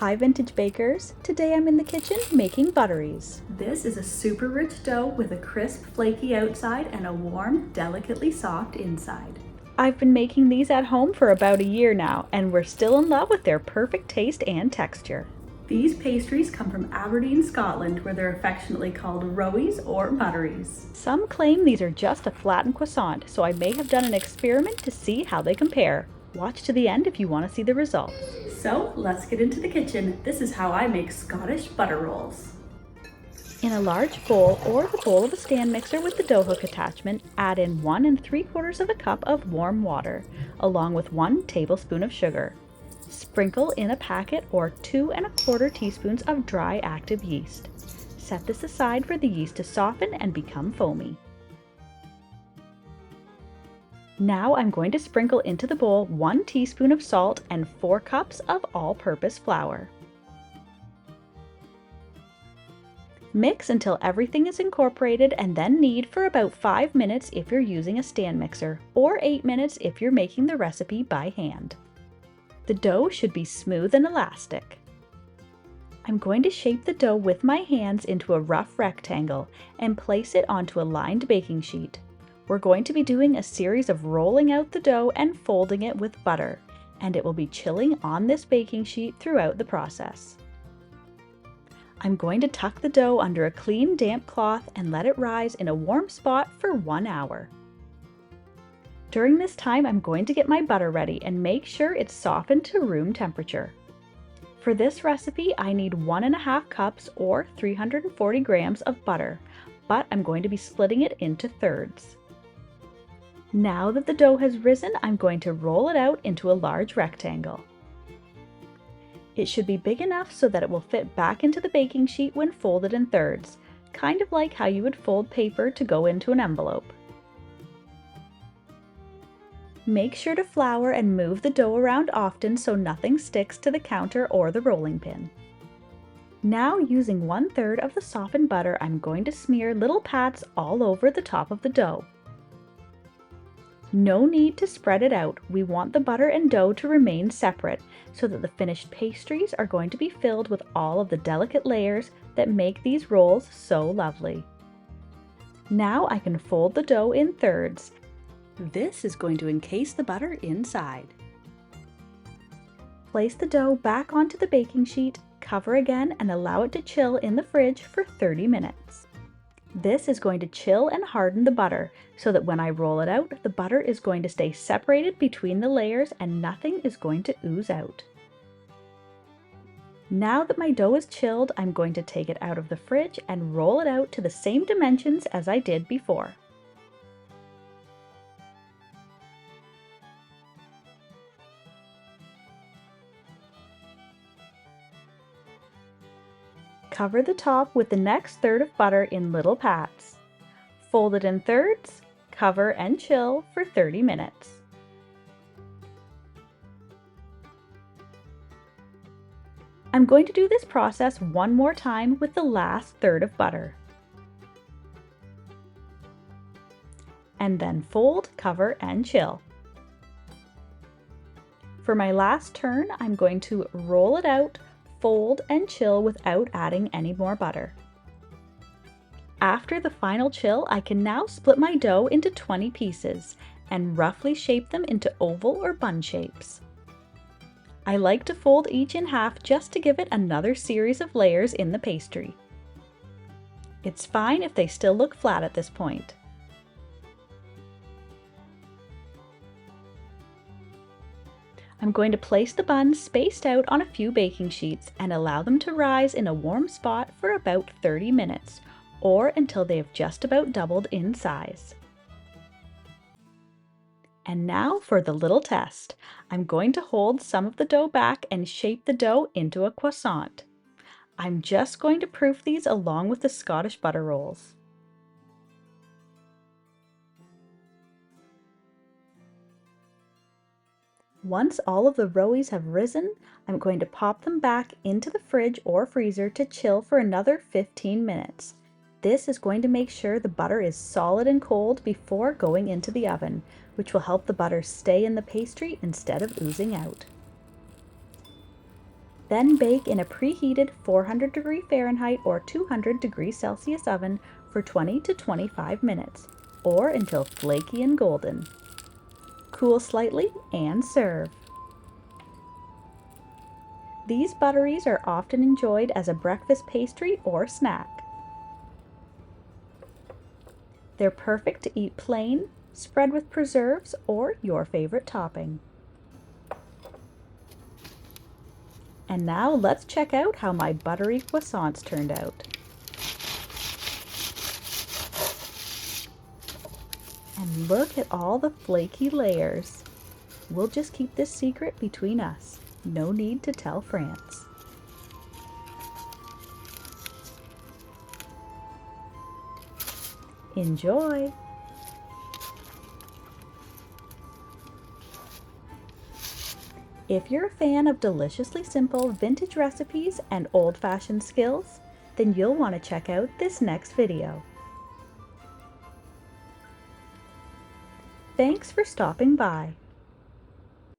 Hi Vintage Bakers! Today I'm in the kitchen making butteries. This is a super rich dough with a crisp, flaky outside and a warm, delicately soft inside. I've been making these at home for about a year now, and we're still in love with their perfect taste and texture. These pastries come from Aberdeen, Scotland, where they're affectionately called Rowies or Butteries. Some claim these are just a flattened croissant, so I may have done an experiment to see how they compare. Watch to the end if you want to see the results. So let's get into the kitchen. This is how I make Scottish butter rolls. In a large bowl or the bowl of a stand mixer with the dough hook attachment, add in 1 3/4 cup of warm water, along with 1 tablespoon of sugar. Sprinkle in a packet or 2 1/4 teaspoons of dry active yeast. Set this aside for the yeast to soften and become foamy. Now I'm going to sprinkle into the bowl 1 teaspoon of salt and 4 cups of all-purpose flour. Mix until everything is incorporated and then knead for about 5 minutes if you're using a stand mixer, or 8 minutes if you're making the recipe by hand. The dough should be smooth and elastic. I'm going to shape the dough with my hands into a rough rectangle and place it onto a lined baking sheet. We're going to be doing a series of rolling out the dough and folding it with butter, and it will be chilling on this baking sheet throughout the process. I'm going to tuck the dough under a clean, damp cloth and let it rise in a warm spot for 1 hour. During this time, I'm going to get my butter ready and make sure it's softened to room temperature. For this recipe, I need 1 1/2 cups or 340 grams of butter, but I'm going to be splitting it into thirds. Now that the dough has risen, I'm going to roll it out into a large rectangle. It should be big enough so that it will fit back into the baking sheet when folded in thirds, kind of like how you would fold paper to go into an envelope. Make sure to flour and move the dough around often so nothing sticks to the counter or the rolling pin. Now, using 1/3 of the softened butter, I'm going to smear little pats all over the top of the dough. No need to spread it out. We want the butter and dough to remain separate so that the finished pastries are going to be filled with all of the delicate layers that make these rolls so lovely. Now I can fold the dough in thirds. This is going to encase the butter inside. Place the dough back onto the baking sheet, cover again, and allow it to chill in the fridge for 30 minutes. This is going to chill and harden the butter so that when I roll it out, the butter is going to stay separated between the layers and nothing is going to ooze out. Now that my dough is chilled, I'm going to take it out of the fridge and roll it out to the same dimensions as I did before. Cover the top with the next third of butter in little pats. Fold it in thirds, cover and chill for 30 minutes. I'm going to do this process one more time with the last third of butter. And then fold, cover, and chill. For my last turn, I'm going to roll it out, fold and chill without adding any more butter. After the final chill, I can now split my dough into 20 pieces and roughly shape them into oval or bun shapes. I like to fold each in half just to give it another series of layers in the pastry. It's fine if they still look flat at this point. I'm going to place the buns spaced out on a few baking sheets and allow them to rise in a warm spot for about 30 minutes, or until they have just about doubled in size. And now for the little test. I'm going to hold some of the dough back and shape the dough into a croissant. I'm just going to proof these along with the Scottish butter rolls. Once all of the Rowies have risen, I'm going to pop them back into the fridge or freezer to chill for another 15 minutes. This is going to make sure the butter is solid and cold before going into the oven, which will help the butter stay in the pastry instead of oozing out. Then bake in a preheated 400 degree Fahrenheit or 200 degrees Celsius oven for 20 to 25 minutes, or until flaky and golden. Cool slightly and serve. These butteries are often enjoyed as a breakfast pastry or snack. They're perfect to eat plain, spread with preserves, or your favorite topping. And now let's check out how my buttery croissants turned out. And look at all the flaky layers. We'll just keep this secret between us. No need to tell France. Enjoy! If you're a fan of deliciously simple vintage recipes and old-fashioned skills, then you'll want to check out this next video. Thanks for stopping by.